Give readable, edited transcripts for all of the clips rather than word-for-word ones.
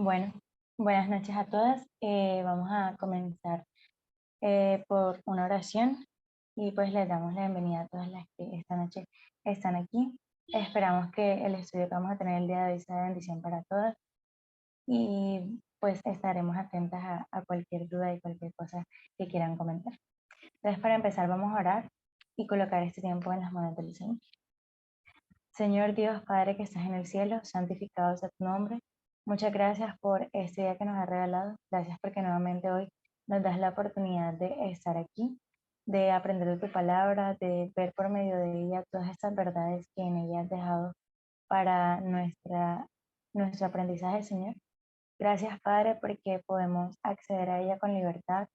Bueno, buenas noches a todas. Vamos a comenzar por una oración y pues les damos la bienvenida a todas las que esta noche están aquí. Esperamos que el estudio que vamos a tener el día de hoy sea de bendición para todas y pues estaremos atentas a cualquier duda y cualquier cosa que quieran comentar. Entonces, para empezar, vamos a orar y colocar este tiempo en las manos del Señor. Señor Dios Padre que estás en el cielo, santificado sea tu nombre. Muchas gracias por este día que nos has regalado. Gracias porque nuevamente hoy nos das la oportunidad de estar aquí, de aprender de tu palabra, de ver por medio de ella todas estas verdades que en ella has dejado para nuestro aprendizaje, Señor. Gracias, Padre, porque podemos acceder a ella con libertad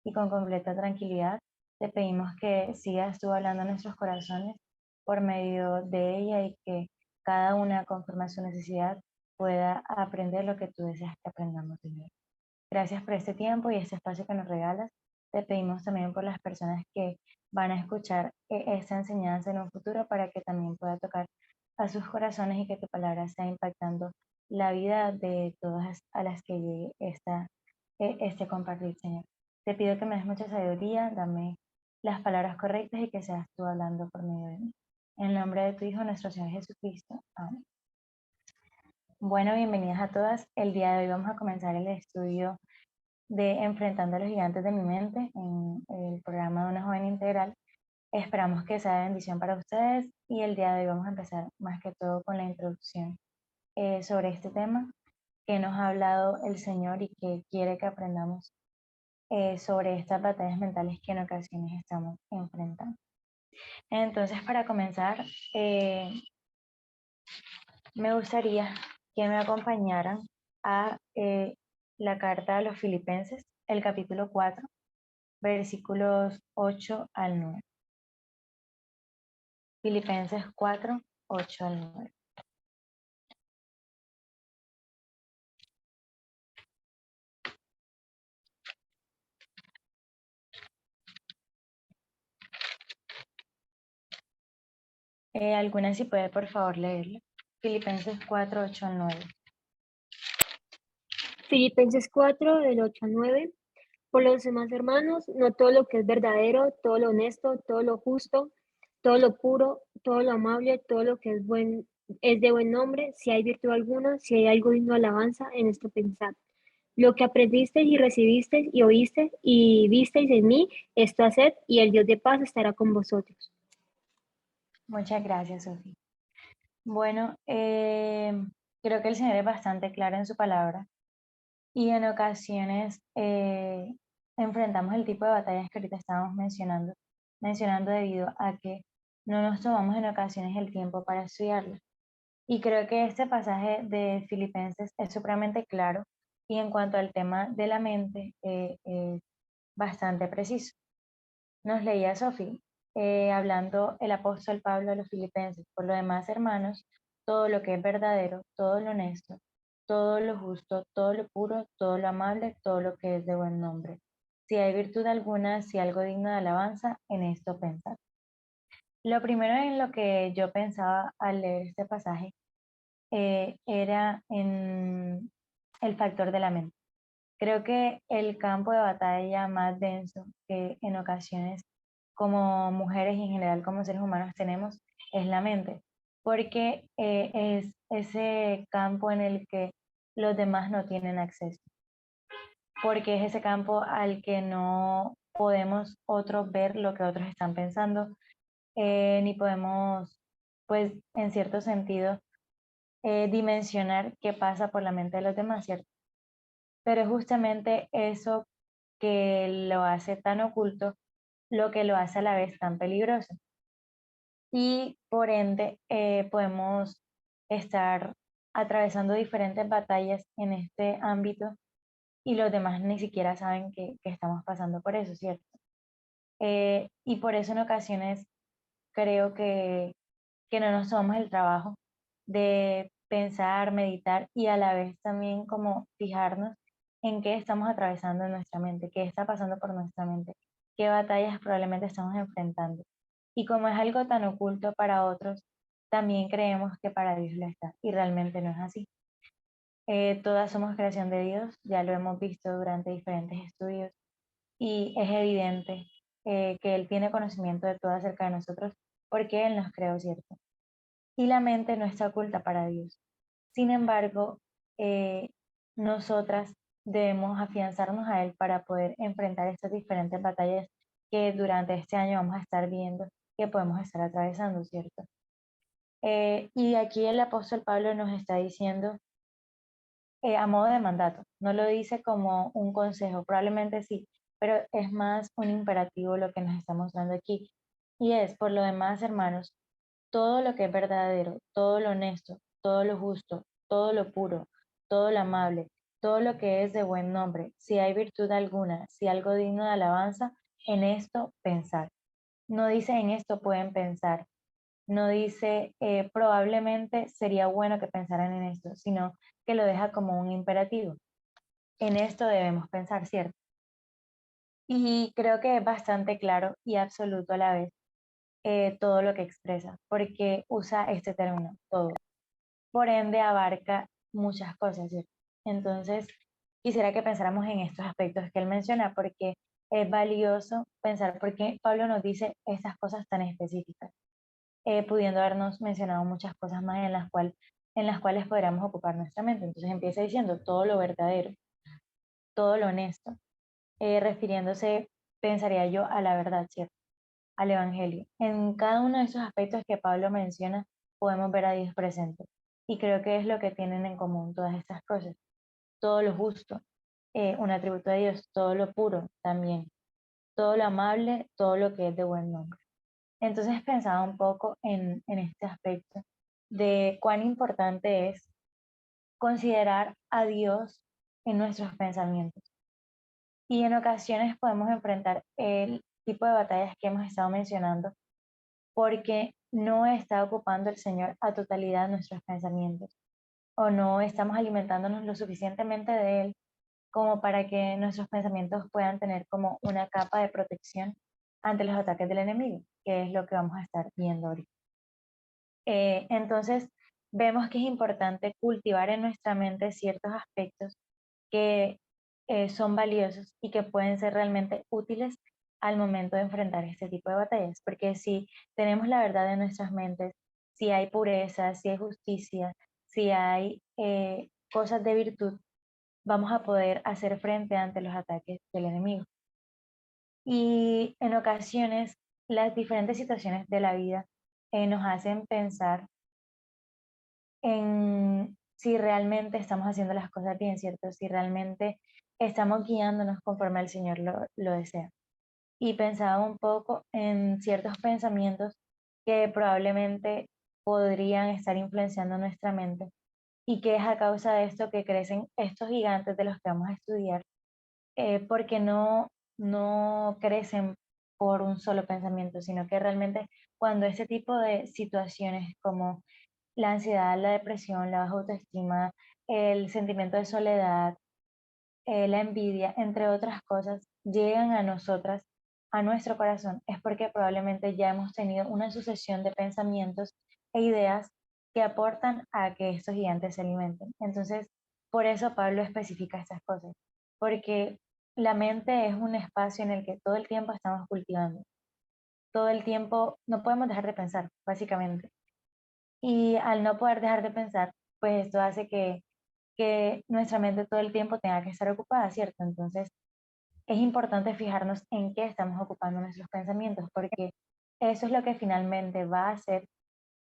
y con completa tranquilidad. Te pedimos que sigas tú hablando a nuestros corazones por medio de ella y que cada una, conforme a su necesidad, pueda aprender lo que tú deseas que aprendamos, Señor. Gracias por este tiempo y este espacio que nos regalas. Te pedimos también por las personas que van a escuchar esta enseñanza en un futuro para que también pueda tocar a sus corazones y que tu palabra sea impactando la vida de todas a las que llegue este compartir, Señor. Te pido que me des mucha sabiduría, dame las palabras correctas y que seas tú hablando por medio de mí. En el nombre de tu Hijo, nuestro Señor Jesucristo. Amén. Bueno, bienvenidas a todas. El día de hoy vamos a comenzar el estudio de Enfrentando a los Gigantes de mi Mente en el programa de una joven integral. Esperamos que sea de bendición para ustedes y el día de hoy vamos a empezar más que todo con la introducción sobre este tema que nos ha hablado el Señor y que quiere que aprendamos sobre estas batallas mentales que en ocasiones estamos enfrentando. Entonces, para comenzar, eh, me gustaría que me acompañaran a la carta a los Filipenses, el capítulo 4, versículos 8 al 9. Filipenses 4, 8 al 9. ¿Alguna si puede por favor leerlo? Filipenses 4, 8 al 9. Filipenses 4, del 8 al 9. Por los demás hermanos, no todo lo que es verdadero, todo lo honesto, todo lo justo, todo lo puro, todo lo amable, todo lo que es de buen nombre, si hay virtud alguna, si hay algo digno de alabanza, en esto pensad. Lo que aprendisteis y recibisteis y oísteis y visteis en mí, esto haced, y el Dios de paz estará con vosotros. Muchas gracias, Sofía. Bueno, creo que el Señor es bastante claro en su palabra y en ocasiones enfrentamos el tipo de batallas que ahorita estábamos mencionando debido a que no nos tomamos en ocasiones el tiempo para estudiarlo. Y creo que este pasaje de Filipenses es supremamente claro y en cuanto al tema de la mente es bastante preciso. Nos leía Sofía, hablando el apóstol Pablo a los Filipenses. Por lo demás, hermanos, todo lo que es verdadero, todo lo honesto, todo lo justo, todo lo puro, todo lo amable, todo lo que es de buen nombre. Si hay virtud alguna, si algo digno de alabanza, en esto pensad. Lo primero en lo que yo pensaba al leer este pasaje era en el factor de la mente. Creo que el campo de batalla más denso que en ocasiones como mujeres y en general como seres humanos tenemos es la mente, porque es ese campo en el que los demás no tienen acceso, porque es ese campo al que no podemos otros ver lo que otros están pensando, ni podemos, pues, en cierto sentido, dimensionar qué pasa por la mente de los demás, ¿cierto? Pero es justamente eso que lo hace tan oculto, lo que lo hace a la vez tan peligroso. Y por ende podemos estar atravesando diferentes batallas en este ámbito y los demás ni siquiera saben que estamos pasando por eso, ¿cierto? Y por eso en ocasiones creo que no nos tomamos el trabajo de pensar, meditar y a la vez también como fijarnos en qué estamos atravesando en nuestra mente, qué está pasando por nuestra mente, qué batallas probablemente estamos enfrentando. Y como es algo tan oculto para otros, también creemos que para Dios lo está y realmente no es así. Todas somos creación de Dios, ya lo hemos visto durante diferentes estudios y es evidente que Él tiene conocimiento de todo acerca de nosotros porque Él nos creó, ¿cierto? Y la mente no está oculta para Dios. Sin embargo, eh, nosotras debemos afianzarnos a Él para poder enfrentar estas diferentes batallas que durante este año vamos a estar viendo que podemos estar atravesando, ¿cierto? Y aquí el apóstol Pablo nos está diciendo a modo de mandato, no lo dice como un consejo, probablemente sí, pero es más un imperativo lo que nos está mostrando aquí. Y es, por lo demás, hermanos, todo lo que es verdadero, todo lo honesto, todo lo justo, todo lo puro, todo lo amable, todo lo que es de buen nombre, si hay virtud alguna, si algo digno de alabanza, en esto pensar. No dice en esto pueden pensar, no dice probablemente sería bueno que pensaran en esto, sino que lo deja como un imperativo. En esto debemos pensar, ¿cierto? Y creo que es bastante claro y absoluto a la vez todo lo que expresa, porque usa este término, todo. Por ende, abarca muchas cosas, ¿cierto? Entonces, quisiera que pensáramos en estos aspectos que él menciona, porque es valioso pensar por qué Pablo nos dice estas cosas tan específicas, pudiendo habernos mencionado muchas cosas más en las cuales podríamos ocupar nuestra mente. Entonces empieza diciendo todo lo verdadero, todo lo honesto, refiriéndose, pensaría yo, a la verdad, ¿cierto? Al Evangelio. En cada uno de esos aspectos que Pablo menciona, podemos ver a Dios presente. Y creo que es lo que tienen en común todas estas cosas. Todo lo justo, un atributo de Dios, todo lo puro también, todo lo amable, todo lo que es de buen nombre. Entonces pensaba un poco en este aspecto de cuán importante es considerar a Dios en nuestros pensamientos. Y en ocasiones podemos enfrentar el tipo de batallas que hemos estado mencionando porque no está ocupando el Señor a totalidad nuestros pensamientos o no estamos alimentándonos lo suficientemente de Él como para que nuestros pensamientos puedan tener como una capa de protección ante los ataques del enemigo, que es lo que vamos a estar viendo ahorita. Entonces, vemos que es importante cultivar en nuestra mente ciertos aspectos que son valiosos y que pueden ser realmente útiles al momento de enfrentar este tipo de batallas, porque si tenemos la verdad en nuestras mentes, si hay pureza, si hay justicia, si hay cosas de virtud, vamos a poder hacer frente ante los ataques del enemigo. Y en ocasiones, las diferentes situaciones de la vida nos hacen pensar en si realmente estamos haciendo las cosas bien, ¿cierto? Si realmente estamos guiándonos conforme el Señor lo desea. Y pensaba un poco en ciertos pensamientos que probablemente podrían estar influenciando nuestra mente y que es a causa de esto que crecen estos gigantes de los que vamos a estudiar, porque no crecen por un solo pensamiento, sino que realmente cuando este tipo de situaciones como la ansiedad, la depresión, la baja autoestima, el sentimiento de soledad, la envidia, entre otras cosas, llegan a nosotras, a nuestro corazón, es porque probablemente ya hemos tenido una sucesión de pensamientos e ideas que aportan a que estos gigantes se alimenten. Entonces, por eso Pablo especifica estas cosas, porque la mente es un espacio en el que todo el tiempo estamos cultivando, todo el tiempo no podemos dejar de pensar, básicamente. Y al no poder dejar de pensar, pues esto hace que nuestra mente todo el tiempo tenga que estar ocupada, ¿cierto? Entonces, es importante fijarnos en qué estamos ocupando nuestros pensamientos, porque eso es lo que finalmente va a hacer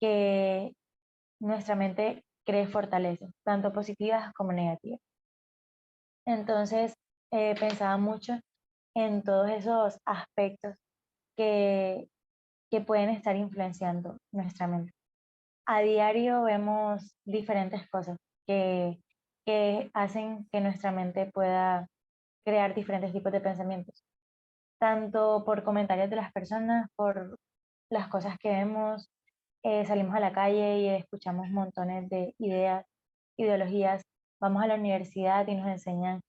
que nuestra mente cree fortalezas, tanto positivas como negativas. Entonces, pensaba mucho en todos esos aspectos que, que pueden estar influenciando nuestra mente. A diario vemos diferentes cosas que hacen que nuestra mente pueda crear diferentes tipos de pensamientos, tanto por comentarios de las personas, por las cosas que vemos, salimos a la calle y escuchamos montones de ideas, ideologías, vamos a la universidad y nos enseñan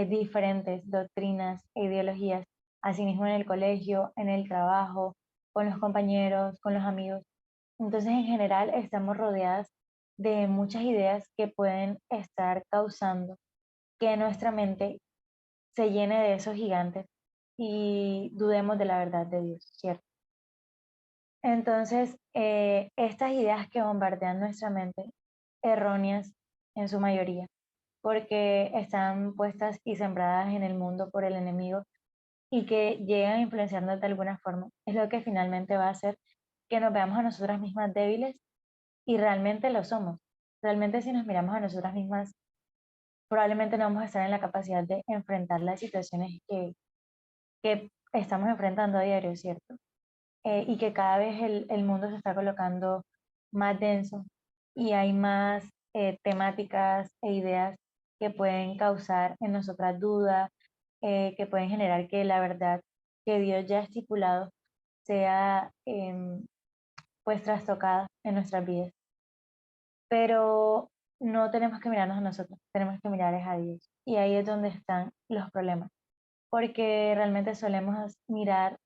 diferentes doctrinas e ideologías, asimismo en el colegio, en el trabajo, con los compañeros, con los amigos. Entonces, en general, estamos rodeadas de muchas ideas que pueden estar causando que nuestra mente se llene de esos gigantes y dudemos de la verdad de Dios, ¿cierto? Entonces, estas ideas que bombardean nuestra mente, erróneas en su mayoría, porque están puestas y sembradas en el mundo por el enemigo y que llegan a influenciarnos de alguna forma, es lo que finalmente va a hacer que nos veamos a nosotras mismas débiles y realmente lo somos. Realmente si nos miramos a nosotras mismas, probablemente no vamos a estar en la capacidad de enfrentar las situaciones que estamos enfrentando a diario, ¿cierto? Y que cada vez el mundo se está colocando más denso y hay más temáticas e ideas que pueden causar en nosotras dudas, que pueden generar que la verdad que Dios ya ha estipulado sea pues trastocada en nuestras vidas. Pero no tenemos que mirarnos a nosotros, tenemos que mirar es a Dios. Y ahí es donde están los problemas, porque realmente solemos mirar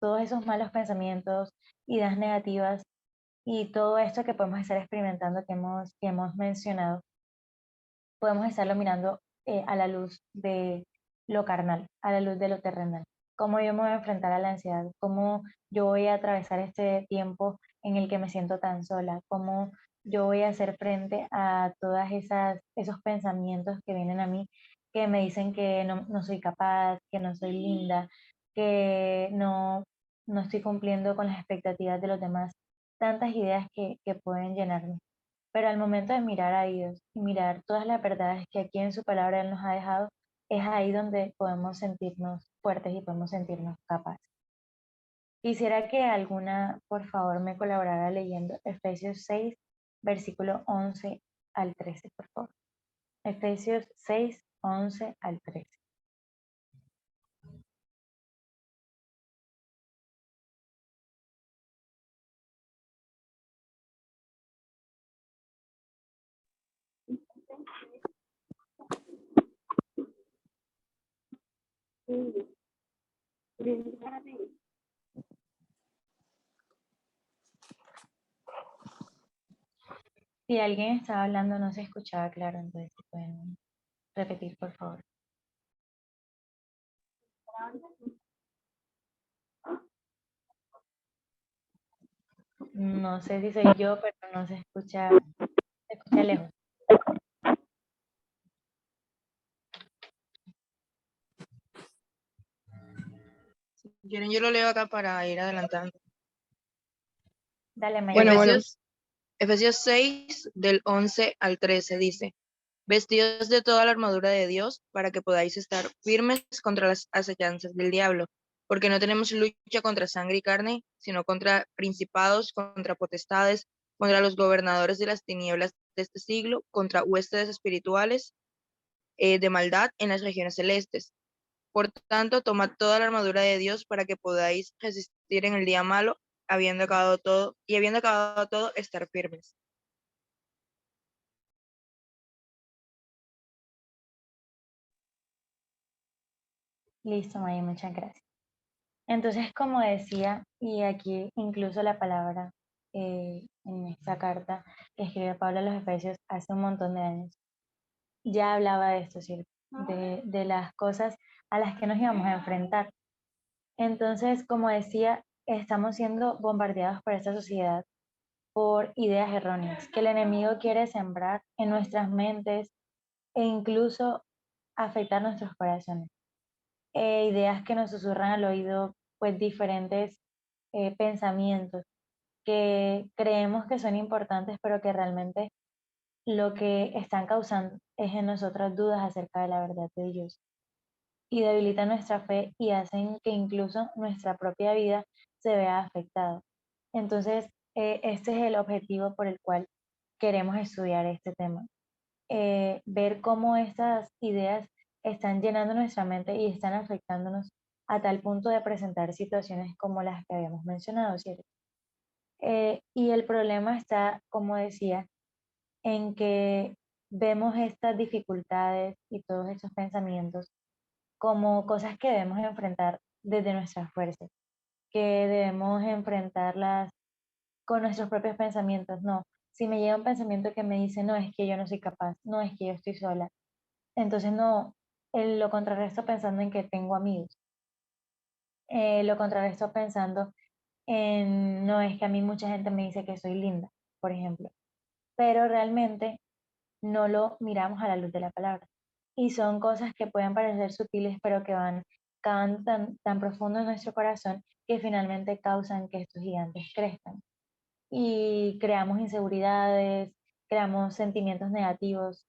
todos esos malos pensamientos, ideas negativas y todo esto que podemos estar experimentando que hemos mencionado, podemos estarlo mirando a la luz de lo carnal, a la luz de lo terrenal. Cómo yo me voy a enfrentar a la ansiedad, cómo yo voy a atravesar este tiempo en el que me siento tan sola, cómo yo voy a hacer frente a todas esos pensamientos que vienen a mí, que me dicen que no soy capaz, que no soy linda, que no estoy cumpliendo con las expectativas de los demás. Tantas ideas que pueden llenarme. Pero al momento de mirar a Dios y mirar todas las verdades que aquí en su palabra Él nos ha dejado, es ahí donde podemos sentirnos fuertes y podemos sentirnos capaces. Quisiera que alguna, por favor, me colaborara leyendo Efesios 6, versículo 11 al 13, por favor. Efesios 6, 11 al 13. Si alguien estaba hablando no se escuchaba claro, entonces si pueden repetir, por favor. No sé si soy yo, pero no se escucha lejos. Si quieren, yo lo leo acá para ir adelantando. Dale, Maya. Bueno, Efesios 6, del 11 al 13 dice: Vestidos de toda la armadura de Dios para que podáis estar firmes contra las acechanzas del diablo, porque no tenemos lucha contra sangre y carne, sino contra principados, contra potestades, contra los gobernadores de las tinieblas de este siglo, contra huestes espirituales de maldad en las regiones celestes. Por tanto, tomad toda la armadura de Dios para que podáis resistir en el día malo, habiendo acabado todo, estar firmes. Listo, Maya, muchas gracias. Entonces, como decía, y aquí incluso la palabra en esta carta que escribe Pablo a los Efesios hace un montón de años, ya hablaba de esto, ¿cierto? De las cosas a las que nos íbamos a enfrentar. Entonces, como decía, estamos siendo bombardeados por esta sociedad, por ideas erróneas que el enemigo quiere sembrar en nuestras mentes e incluso afectar nuestros corazones. Ideas que nos susurran al oído, pues diferentes pensamientos que creemos que son importantes, pero que realmente lo que están causando es en nosotras dudas acerca de la verdad de Dios y debilitan nuestra fe y hacen que incluso nuestra propia vida se vea afectada. Entonces, este es el objetivo por el cual queremos estudiar este tema. Ver cómo estas ideas están llenando nuestra mente y están afectándonos a tal punto de presentar situaciones como las que habíamos mencionado, ¿cierto? Y el problema está, como decía, en que vemos estas dificultades y todos estos pensamientos como cosas que debemos enfrentar desde nuestras fuerzas, que debemos enfrentarlas con nuestros propios pensamientos. No, Si me llega un pensamiento que me dice, no, es que yo no soy capaz, no, es que yo estoy sola, entonces no, lo contrarresto pensando en que tengo amigos, lo contrarresto pensando en, no, es que a mí mucha gente me dice que soy linda, por ejemplo, pero realmente no lo miramos a la luz de la palabra. Y son cosas que pueden parecer sutiles, pero que cavan tan profundo en nuestro corazón que finalmente causan que estos gigantes crezcan. Y creamos inseguridades, creamos sentimientos negativos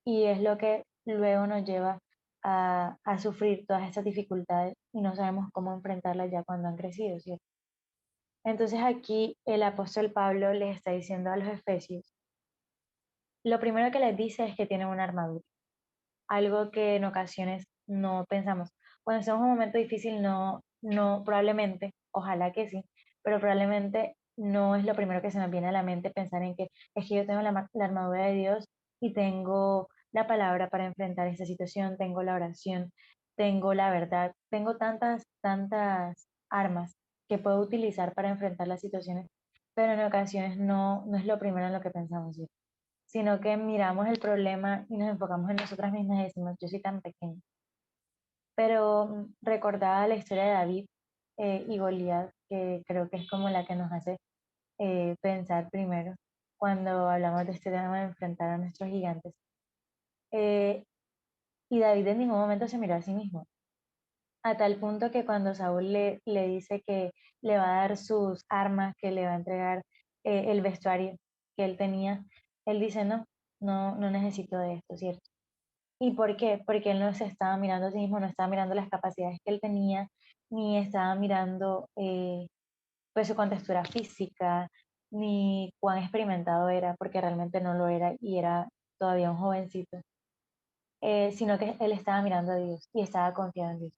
y es lo que luego nos lleva a sufrir todas estas dificultades y no sabemos cómo enfrentarlas ya cuando han crecido, ¿cierto? Entonces aquí el apóstol Pablo les está diciendo a los efesios, lo primero que les dice es que tienen una armadura, algo que en ocasiones no pensamos. Cuando estamos en un momento difícil, probablemente, ojalá que sí, pero probablemente no es lo primero que se nos viene a la mente pensar en que es que yo tengo la armadura de Dios y tengo la palabra para enfrentar esta situación, tengo la oración, tengo la verdad, tengo tantas armas que puedo utilizar para enfrentar las situaciones, pero en ocasiones no es lo primero en lo que pensamos, ¿sí? Sino que miramos el problema y nos enfocamos en nosotras mismas y decimos, yo soy tan pequeña. Pero recordaba la historia de David y Goliat, que creo que es como la que nos hace pensar primero cuando hablamos de este tema de enfrentar a nuestros gigantes. Eh, y David en ningún momento se miró a sí mismo, a tal punto que cuando Saúl le dice que le va a dar sus armas, que le va a entregar el vestuario que él tenía, él dice, no necesito de esto, ¿cierto? ¿Y por qué? Porque él no se estaba mirando a sí mismo, no estaba mirando las capacidades que él tenía, ni estaba mirando pues su contextura física, ni cuán experimentado era, porque realmente no lo era y era todavía un jovencito, sino que él estaba mirando a Dios y estaba confiando en Dios.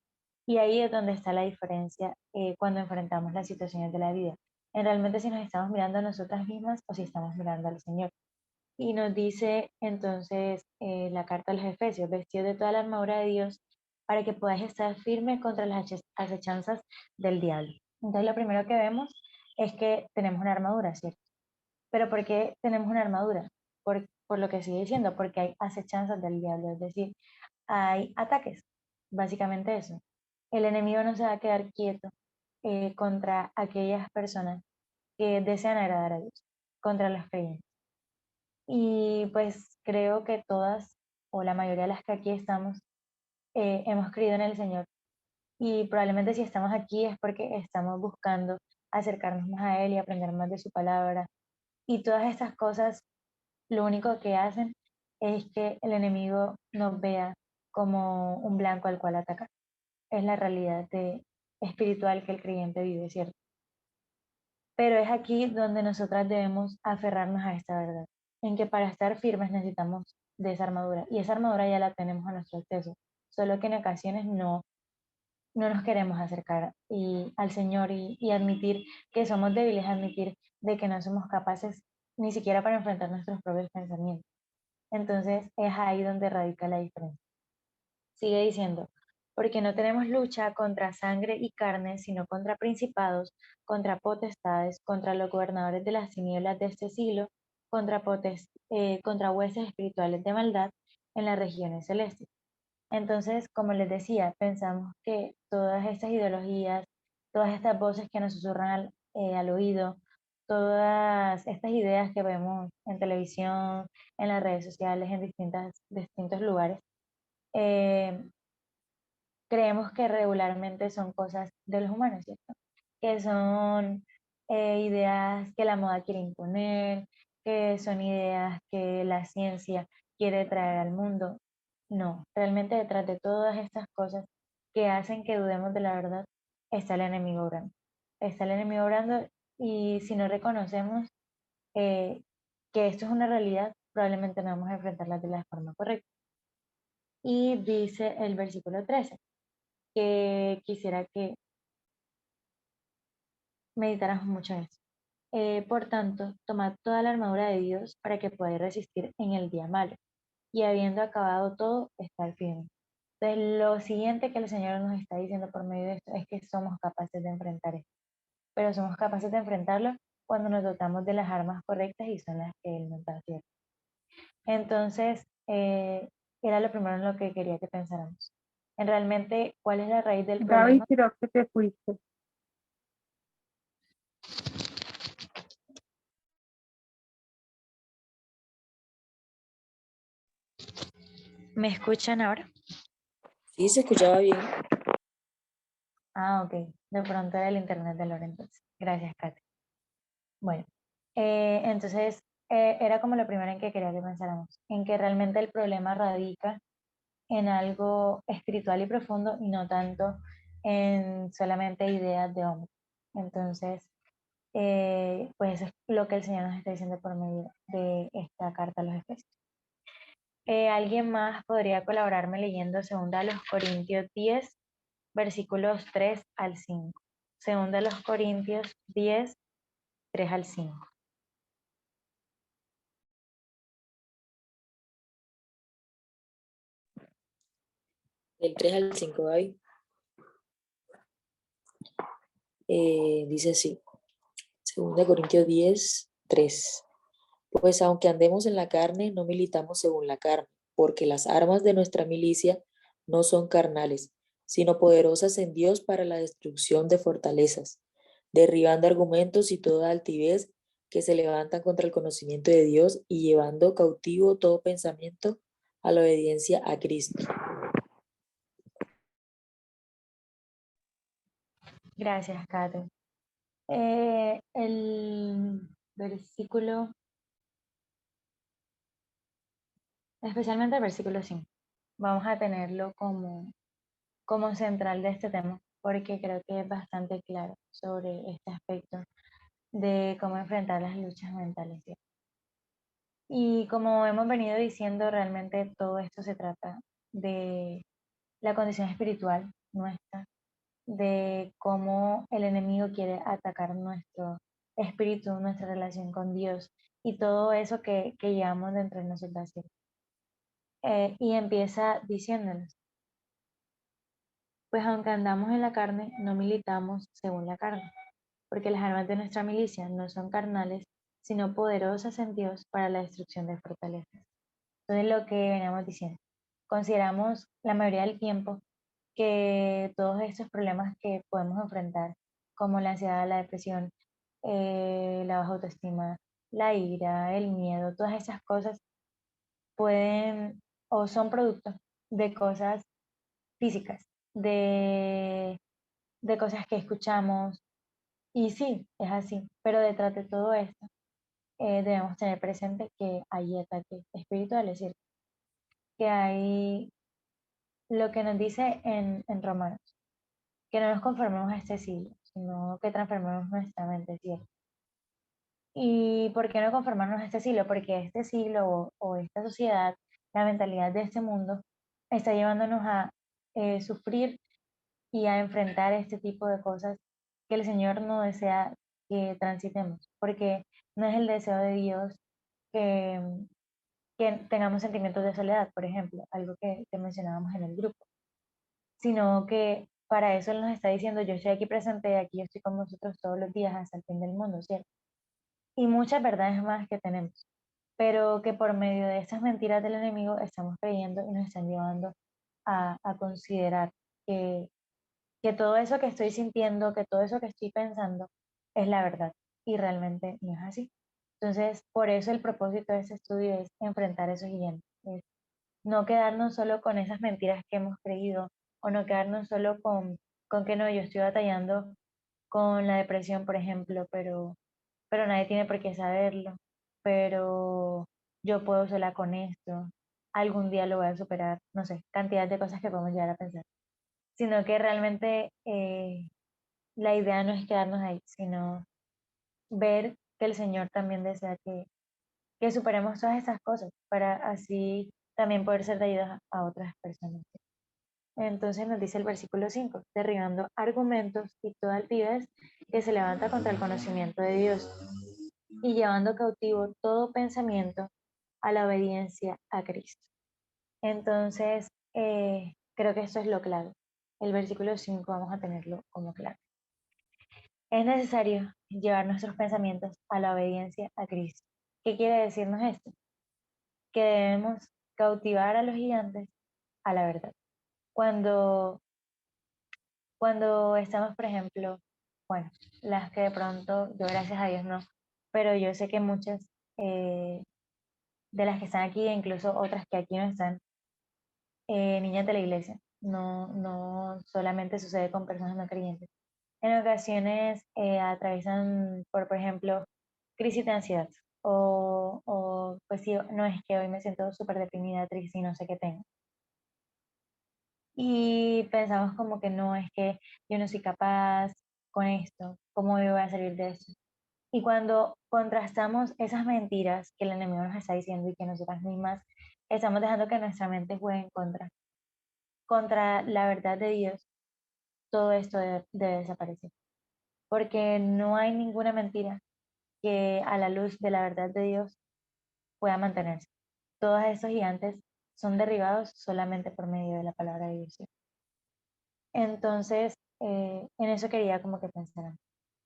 Y ahí es donde está la diferencia cuando enfrentamos las situaciones de la vida. En realmente si nos estamos mirando a nosotras mismas o si estamos mirando al Señor. Y nos dice entonces la carta a los Efesios, vestidos de toda la armadura de Dios para que podáis estar firmes contra las acechanzas del diablo. Entonces lo primero que vemos es que tenemos una armadura, ¿cierto? Pero ¿por qué tenemos una armadura? Por lo que sigue diciendo, porque hay acechanzas del diablo, es decir, hay ataques, básicamente eso. El enemigo no se va a quedar quieto contra aquellas personas que desean agradar a Dios, contra los creyentes. Y pues creo que todas, o la mayoría de las que aquí estamos, hemos creído en el Señor. Y probablemente si estamos aquí es porque estamos buscando acercarnos más a Él y aprender más de su palabra. Y todas estas cosas, lo único que hacen es que el enemigo nos vea como un blanco al cual atacar. Es la realidad espiritual que el creyente vive, ¿cierto? Pero es aquí donde nosotras debemos aferrarnos a esta verdad, en que para estar firmes necesitamos de esa armadura, y esa armadura ya la tenemos a nuestro acceso, solo que en ocasiones no nos queremos acercar al Señor y admitir que somos débiles, admitir de que no somos capaces ni siquiera para enfrentar nuestros propios pensamientos. Entonces es ahí donde radica la diferencia. Sigue diciendo, porque no tenemos lucha contra sangre y carne, sino contra principados, contra potestades, contra los gobernadores de las tinieblas de este siglo, contra huestes espirituales de maldad en las regiones celestes. Entonces, como les decía, pensamos que todas estas ideologías, todas estas voces que nos susurran al oído, todas estas ideas que vemos en televisión, en las redes sociales, en distintos lugares, eh, creemos que regularmente son cosas de los humanos, ¿cierto? Que son ideas que la moda quiere imponer, que son ideas que la ciencia quiere traer al mundo. No, realmente detrás de todas estas cosas que hacen que dudemos de la verdad está el enemigo obrando. Está el enemigo obrando y si no reconocemos eh, que esto es una realidad, probablemente no vamos a enfrentarla de la forma correcta. Y dice el versículo 13 que quisiera que meditáramos mucho en eso. Por tanto, tomad toda la armadura de Dios para que podáis resistir en el día malo y habiendo acabado todo, estar firme. Entonces, lo siguiente que el Señor nos está diciendo por medio de esto es que somos capaces de enfrentar esto, pero somos capaces de enfrentarlo cuando nos dotamos de las armas correctas y son las que Él nos da, ¿cierto? Entonces, era lo primero en lo que quería que pensáramos. En realmente, ¿cuál es la raíz del Gaby, problema? creo que te fuiste. ¿Me escuchan ahora? Sí, se escuchaba bien. Ah, ok. De pronto era el internet de Lore, entonces. Gracias, Kate. Bueno, entonces era como lo primero en que quería que pensáramos, en que realmente el problema radica en algo espiritual y profundo y no tanto en solamente ideas de hombre. Entonces, pues eso es lo que el Señor nos está diciendo por medio de esta carta a los Efesios. ¿Alguien más podría colaborarme leyendo segunda a los Corintios 10, versículos 3 al 5? Segunda a los Corintios 10, 3 al 5. Del 3 al 5, Gaby. Dice así, 2 Corintios 10, 3. Pues aunque andemos en la carne, no militamos según la carne, porque las armas de nuestra milicia no son carnales, sino poderosas en Dios para la destrucción de fortalezas, derribando argumentos y toda altivez que se levantan contra el conocimiento de Dios y llevando cautivo todo pensamiento a la obediencia a Cristo. Gracias, Kate. El versículo, especialmente el versículo 5, vamos a tenerlo como central de este tema, porque creo que es bastante claro sobre este aspecto de cómo enfrentar las luchas mentales, ¿sí? Y como hemos venido diciendo, realmente todo esto se trata de la condición espiritual nuestra, de cómo el enemigo quiere atacar nuestro espíritu, nuestra relación con Dios y todo eso que llevamos dentro de nosotros. Y empieza diciéndonos, pues aunque andamos en la carne, no militamos según la carne, porque las armas de nuestra milicia no son carnales, sino poderosas en Dios para la destrucción de fortalezas. Entonces lo que veníamos diciendo, consideramos la mayoría del tiempo que todos estos problemas que podemos enfrentar, como la ansiedad, la depresión, la baja autoestima, la ira, el miedo, todas esas cosas pueden o son producto de cosas físicas, de cosas que escuchamos. Y sí, es así, pero detrás de todo esto debemos tener presente que hay ataques espirituales, ¿cierto? Que hay lo que nos dice en Romanos, que no nos conformemos a este siglo, sino que transformemos nuestra mente, ¿cierto? ¿Y por qué no conformarnos a este siglo? Porque este siglo o esta sociedad, la mentalidad de este mundo, está llevándonos a sufrir y a enfrentar este tipo de cosas que el Señor no desea que transitemos, porque no es el deseo de Dios que, que tengamos sentimientos de soledad, por ejemplo, algo que mencionábamos en el grupo, sino que para eso Él nos está diciendo, yo estoy aquí presente, aquí yo estoy con vosotros todos los días hasta el fin del mundo, ¿cierto? Y muchas verdades más que tenemos, pero que por medio de estas mentiras del enemigo estamos creyendo y nos están llevando a considerar que todo eso que estoy sintiendo, que todo eso que estoy pensando es la verdad y realmente no es así. Entonces, por eso el propósito de este estudio es enfrentar esos gigantes, es no quedarnos solo con esas mentiras que hemos creído o no quedarnos solo con que no, yo estoy batallando con la depresión, por ejemplo, pero nadie tiene por qué saberlo, pero yo puedo sola con esto, algún día lo voy a superar, no sé, cantidad de cosas que podemos llegar a pensar, sino que realmente la idea no es quedarnos ahí, sino ver que el Señor también desea que superemos todas estas cosas para así también poder ser de ayuda a otras personas. Entonces nos dice el versículo 5, derribando argumentos y toda altivez que se levanta contra el conocimiento de Dios y llevando cautivo todo pensamiento a la obediencia a Cristo. Entonces, creo que esto es lo clave. El versículo 5 vamos a tenerlo como clave. Es necesario llevar nuestros pensamientos a la obediencia a Cristo. ¿Qué quiere decirnos esto? Que debemos cautivar a los gigantes a la verdad. Cuando, cuando estamos, por ejemplo, bueno, las que de pronto, yo gracias a Dios no, pero yo sé que muchas de las que están aquí, e incluso otras que aquí no están, niñas de la iglesia, no solamente sucede con personas no creyentes. En ocasiones atraviesan por ejemplo, crisis de ansiedad o pues sí, no es que hoy me siento súper deprimida, triste y no sé qué tengo. Y pensamos como que no, es que yo no soy capaz con esto, ¿cómo yo voy a salir de esto? Y cuando contrastamos esas mentiras que el enemigo nos está diciendo y que nosotras mismas estamos dejando que nuestra mente juegue en contra la verdad de Dios, todo esto debe desaparecer. Porque no hay ninguna mentira que a la luz de la verdad de Dios pueda mantenerse. Todos esos gigantes son derribados solamente por medio de la palabra de Dios. Entonces, en eso quería como que pensaran,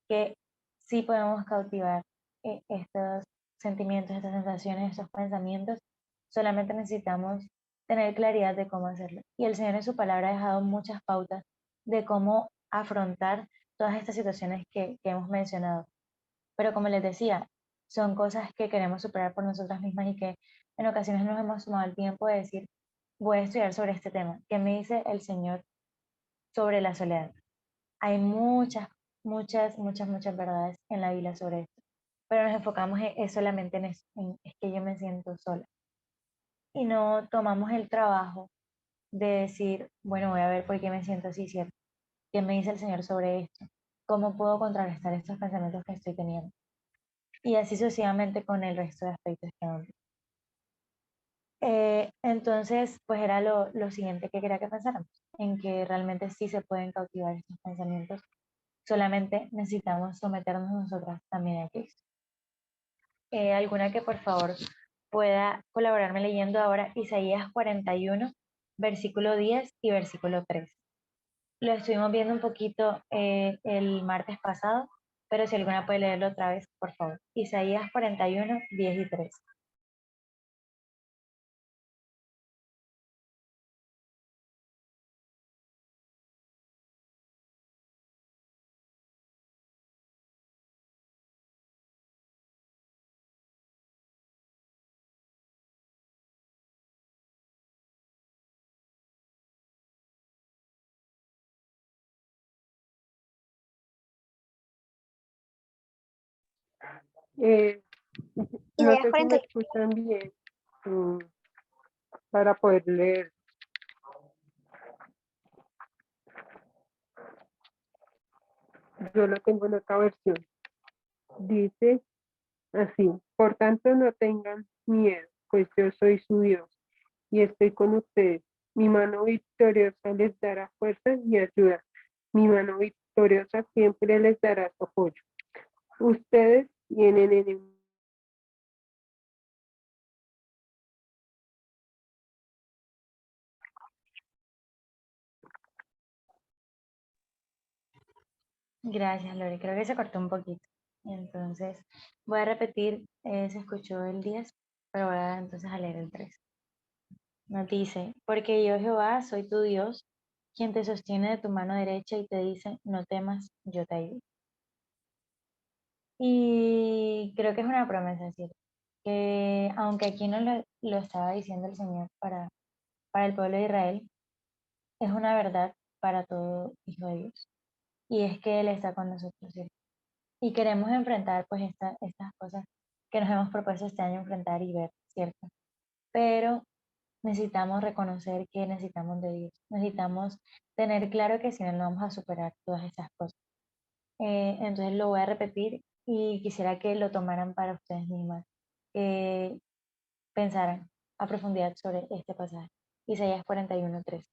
que sí podemos cautivar estos sentimientos, estas sensaciones, estos pensamientos, solamente necesitamos tener claridad de cómo hacerlo. Y el Señor en su palabra ha dejado muchas pautas de cómo afrontar todas estas situaciones que hemos mencionado. Pero como les decía, son cosas que queremos superar por nosotras mismas y que en ocasiones nos hemos tomado el tiempo de decir, voy a estudiar sobre este tema. ¿Qué me dice el Señor sobre la soledad? Hay muchas verdades en la Biblia sobre esto, pero nos enfocamos es solamente en eso, es que yo me siento sola. Y no tomamos el trabajo de decir, bueno, voy a ver por qué me siento así, ¿cierto? ¿Qué me dice el Señor sobre esto? ¿Cómo puedo contrarrestar estos pensamientos que estoy teniendo? Y así sucesivamente con el resto de aspectos que hemos visto. Entonces, pues era lo siguiente que quería que pensáramos, en que realmente sí se pueden cautivar estos pensamientos, solamente necesitamos someternos nosotras también a Cristo. Alguna que por favor pueda colaborarme leyendo ahora Isaías 41, versículo 10 y versículo 13. Lo estuvimos viendo un poquito el martes pasado, pero si alguna puede leerlo otra vez, por favor. Isaías 41, 10 y 13. Eh, no Isaías sé si me 40. escuchan bien mm, para poder leer. Yo lo tengo en otra versión. Dice así, por tanto no tengan miedo, pues yo soy su Dios y estoy con ustedes. Mi mano victoriosa les dará fuerza y ayuda. Mi mano victoriosa siempre les dará su apoyo. Ustedes tienen enemigos. Gracias, Lore. Creo que se cortó un poquito. Entonces, voy a repetir, se escuchó el 10, pero voy a entonces a leer el 3. Nos dice, porque yo Jehová soy tu Dios, quien te sostiene de tu mano derecha y te dice, no temas, yo te ayudo. Y creo que es una promesa, ¿cierto? Que aunque aquí no lo estaba diciendo el Señor para el pueblo de Israel, es una verdad para todo hijo de Dios. Y es que Él está con nosotros, ¿cierto? Y queremos enfrentar pues estas cosas que nos hemos propuesto este año enfrentar y ver, ¿cierto? Pero necesitamos reconocer que necesitamos de Dios. Necesitamos tener claro que si no, no vamos a superar todas estas cosas. Entonces lo voy a repetir y quisiera que lo tomaran para ustedes mismas, que pensaran a profundidad sobre este pasaje. Isaías 41:3.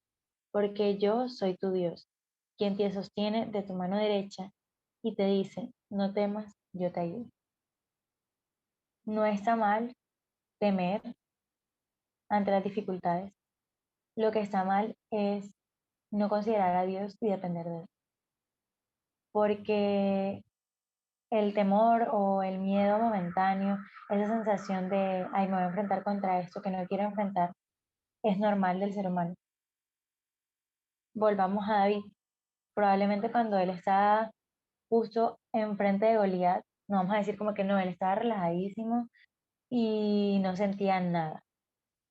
Porque yo soy tu Dios, quien te sostiene de tu mano derecha y te dice, no temas, yo te ayudo. No está mal temer ante las dificultades. Lo que está mal es no considerar a Dios y depender de Él. porque el temor o el miedo momentáneo, esa sensación de, ay, me voy a enfrentar contra esto que no quiero enfrentar, es normal del ser humano. Volvamos a David. Probablemente cuando él estaba justo enfrente de Goliat, no vamos a decir como que no, él estaba relajadísimo y no sentía nada,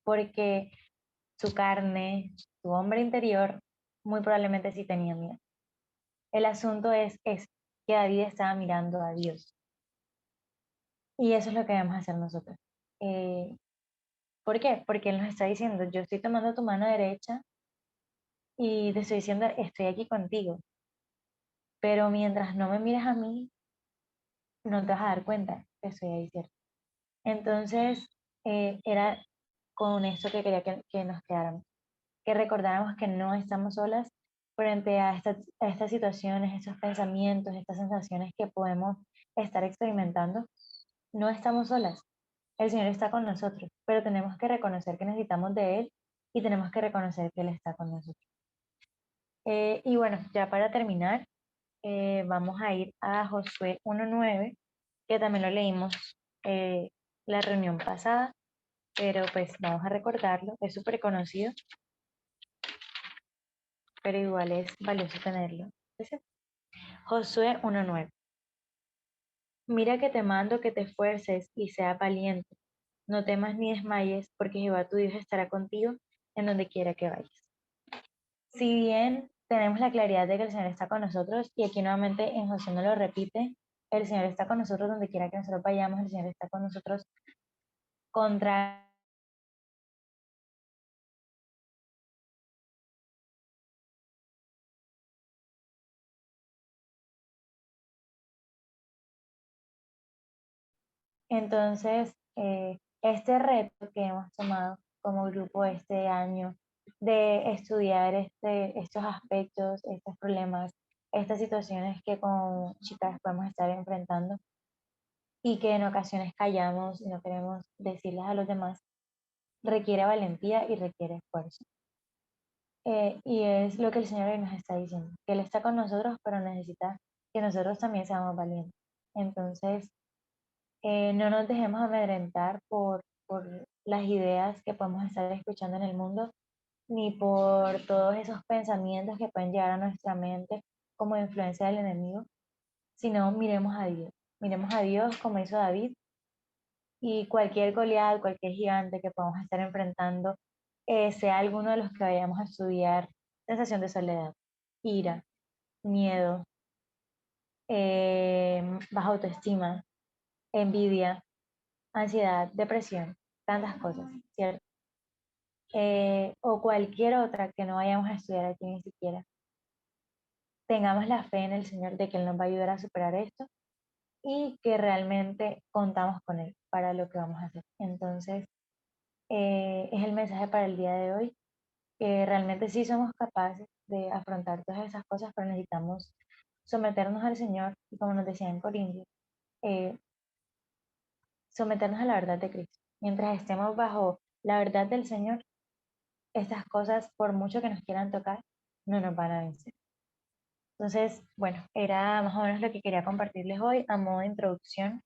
porque su carne, su hombre interior, muy probablemente sí tenía miedo. El asunto es que David estaba mirando a Dios y eso es lo que debemos hacer nosotros. Eh, ¿Por qué? Porque Él nos está diciendo, yo estoy tomando tu mano derecha y te estoy diciendo, estoy aquí contigo, pero mientras no me mires a mí, no te vas a dar cuenta que estoy ahí, ¿cierto? Entonces, era con esto que quería que nos quedáramos, que recordáramos que no estamos solas frente a estas situaciones, estos pensamientos, estas sensaciones que podemos estar experimentando. No estamos solas. El Señor está con nosotros, pero tenemos que reconocer que necesitamos de Él y tenemos que reconocer que Él está con nosotros. Y bueno, ya para terminar, vamos a ir a Josué 1:9, que también lo leímos eh, la reunión pasada, pero pues vamos a recordarlo, es súper conocido, pero igual es valioso tenerlo. Entonces, Josué 1:9. Mira que te mando que te esfuerces y seas valiente. No temas ni desmayes, porque Jehová tu Dios estará contigo en donde quiera que vayas. Si bien tenemos la claridad de que el Señor está con nosotros, y aquí nuevamente en Josué no lo repite, el Señor está con nosotros donde quiera que nosotros vayamos, el Señor está con nosotros contra. Entonces, este reto que hemos tomado como grupo este año de estudiar estos aspectos, estos problemas, estas situaciones que con chicas podemos estar enfrentando y que en ocasiones callamos y no queremos decirles a los demás, requiere valentía y requiere esfuerzo. Y es lo que el Señor hoy nos está diciendo, que Él está con nosotros, pero necesita que nosotros también seamos valientes. Entonces, no nos dejemos amedrentar por las ideas que podemos estar escuchando en el mundo, ni por todos esos pensamientos que pueden llegar a nuestra mente como influencia del enemigo, sino miremos a Dios como hizo David y cualquier Goliat, cualquier gigante que podamos estar enfrentando, sea alguno de los que vayamos a estudiar, sensación de soledad, ira, miedo, baja autoestima, envidia, ansiedad, depresión, tantas cosas, ¿cierto? O cualquier otra que no vayamos a estudiar aquí ni siquiera. Tengamos la fe en el Señor de que Él nos va a ayudar a superar esto y que realmente contamos con Él para lo que vamos a hacer. Entonces, es el mensaje para el día de hoy, que realmente sí somos capaces de afrontar todas esas cosas, pero necesitamos someternos al Señor y como nos decía en Corintios, eh, someternos a la verdad de Cristo. Mientras estemos bajo la verdad del Señor, estas cosas, por mucho que nos quieran tocar, no nos van a vencer. Entonces, bueno, era más o menos lo que quería compartirles hoy a modo de introducción.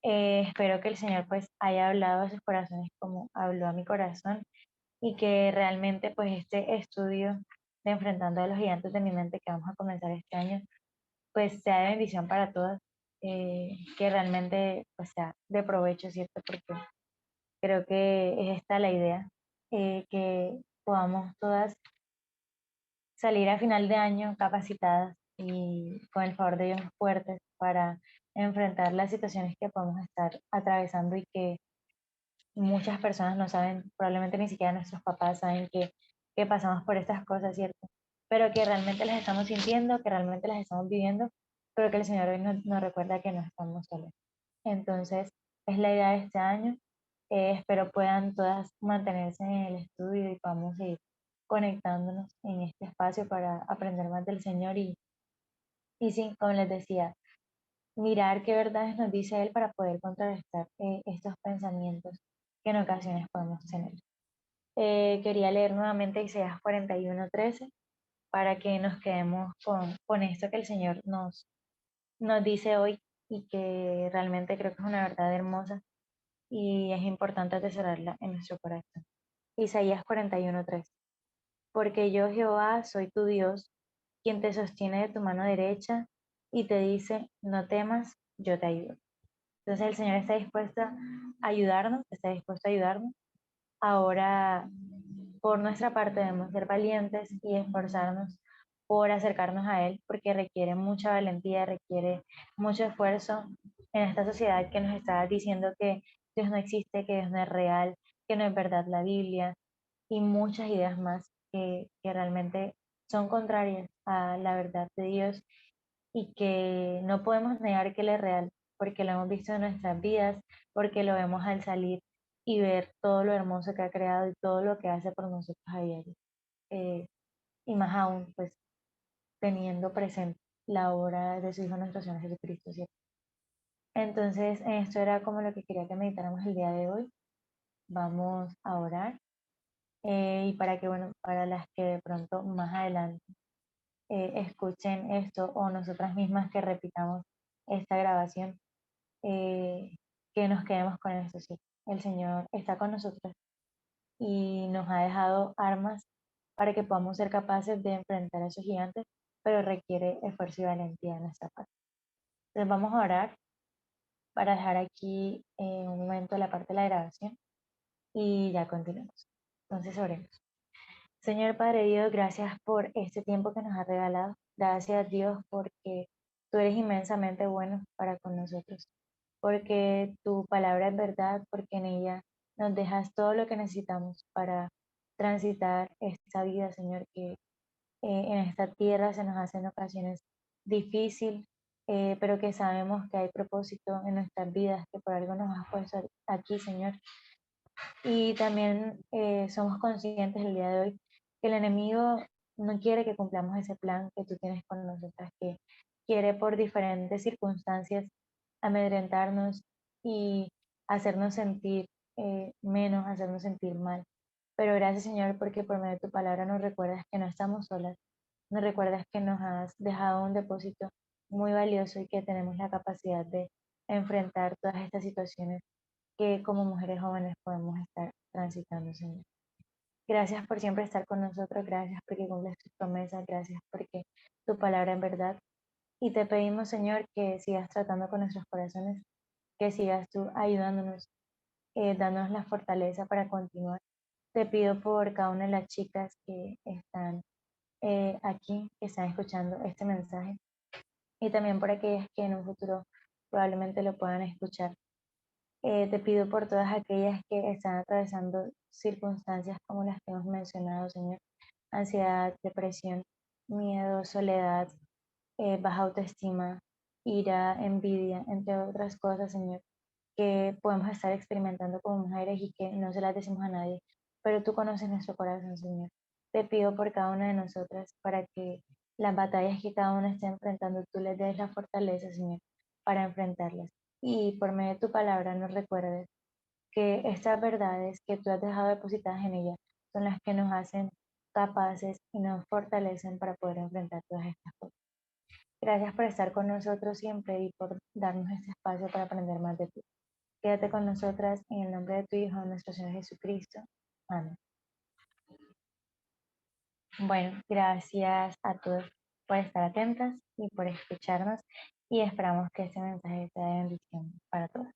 Espero que el Señor pues haya hablado a sus corazones como habló a mi corazón y que realmente pues este estudio de Enfrentando a los Gigantes de mi mente que vamos a comenzar este año pues sea de bendición para todas, que realmente pues sea de provecho, ¿cierto? Porque creo que es esta la idea, que podamos todas salir a final de año capacitadas y con el favor de Dios fuertes para enfrentar las situaciones que podemos estar atravesando y que muchas personas no saben, probablemente ni siquiera nuestros papás saben que pasamos por estas cosas, ¿cierto? Pero que realmente las estamos sintiendo, que realmente las estamos viviendo, pero que el Señor hoy nos recuerda que no estamos solos. Entonces, es la idea de este año. Espero puedan todas mantenerse en el estudio y podamos seguir conectándonos en este espacio para aprender más del Señor y sí, como les decía, mirar qué verdades nos dice Él para poder contrarrestar estos pensamientos que en ocasiones podemos tener. Quería leer nuevamente Isaías 41:13 para que nos quedemos con esto que el Señor nos dice hoy y que realmente creo que es una verdad hermosa y es importante atesorarla en nuestro corazón. Isaías 41:3. Porque yo, Jehová, soy tu Dios, quien te sostiene de tu mano derecha y te dice, no temas, yo te ayudo. Entonces el Señor está dispuesto a ayudarnos, está dispuesto a ayudarnos. Ahora, por nuestra parte, debemos ser valientes y esforzarnos por acercarnos a Él, porque requiere mucha valentía, requiere mucho esfuerzo en esta sociedad que nos está diciendo que Dios no existe, que Dios no es real, que no es verdad la Biblia y muchas ideas más que realmente son contrarias a la verdad de Dios y que no podemos negar que Él es real, porque lo hemos visto en nuestras vidas, porque lo vemos al salir y ver todo lo hermoso que ha creado y todo lo que hace por nosotros a diario. Eh, y más aún, pues, teniendo presente la obra de su Hijo nuestro Señor Jesucristo, ¿cierto? Entonces, esto era como lo que quería que meditáramos el día de hoy. Vamos a orar. Y para que, bueno, para las que de pronto más adelante escuchen esto o nosotras mismas que repitamos esta grabación, que nos quedemos con esto, sí. El Señor está con nosotros y nos ha dejado armas para que podamos ser capaces de enfrentar a esos gigantes, pero requiere esfuerzo y valentía de nuestra parte. Entonces vamos a orar para dejar aquí un momento la parte de la grabación y ya continuamos. Entonces oremos. Señor Padre Dios, gracias por este tiempo que nos has regalado. Gracias Dios porque tú eres inmensamente bueno para con nosotros, porque tu palabra es verdad, porque en ella nos dejas todo lo que necesitamos para transitar esta vida, Señor, que en esta tierra se nos hace en ocasiones difícil, pero que sabemos que hay propósito en nuestras vidas, que por algo nos has puesto aquí, Señor. Y también somos conscientes el día de hoy que el enemigo no quiere que cumplamos ese plan que tú tienes con nosotras, que quiere por diferentes circunstancias amedrentarnos y hacernos sentir menos, hacernos sentir mal. Pero gracias Señor porque por medio de tu palabra nos recuerdas que no estamos solas, nos recuerdas que nos has dejado un depósito muy valioso y que tenemos la capacidad de enfrentar todas estas situaciones que como mujeres jóvenes podemos estar transitando, Señor. Gracias por siempre estar con nosotros, gracias porque cumples tus promesas, gracias porque tu palabra es verdad. Y te pedimos, Señor, que sigas tratando con nuestros corazones, que sigas tú ayudándonos, dándonos la fortaleza para continuar. Te pido por cada una de las chicas que están aquí, que están escuchando este mensaje, y también por aquellas que en un futuro probablemente lo puedan escuchar. Te pido por todas aquellas que están atravesando circunstancias como las que hemos mencionado, Señor. Ansiedad, depresión, miedo, soledad, baja autoestima, ira, envidia, entre otras cosas, Señor, que podemos estar experimentando como mujeres y que no se las decimos a nadie, pero tú conoces nuestro corazón, Señor. Te pido por cada una de nosotras para que las batallas que cada una esté enfrentando, tú les des la fortaleza, Señor, para enfrentarlas. Y por medio de tu palabra nos recuerdes que estas verdades que tú has dejado depositadas en ella son las que nos hacen capaces y nos fortalecen para poder enfrentar todas estas cosas. Gracias por estar con nosotros siempre y por darnos este espacio para aprender más de ti. Quédate con nosotras en el nombre de tu Hijo, nuestro Señor Jesucristo. Amén. Bueno, gracias a todos por estar atentas y por escucharnos y esperamos que este mensaje sea de bendición para todos.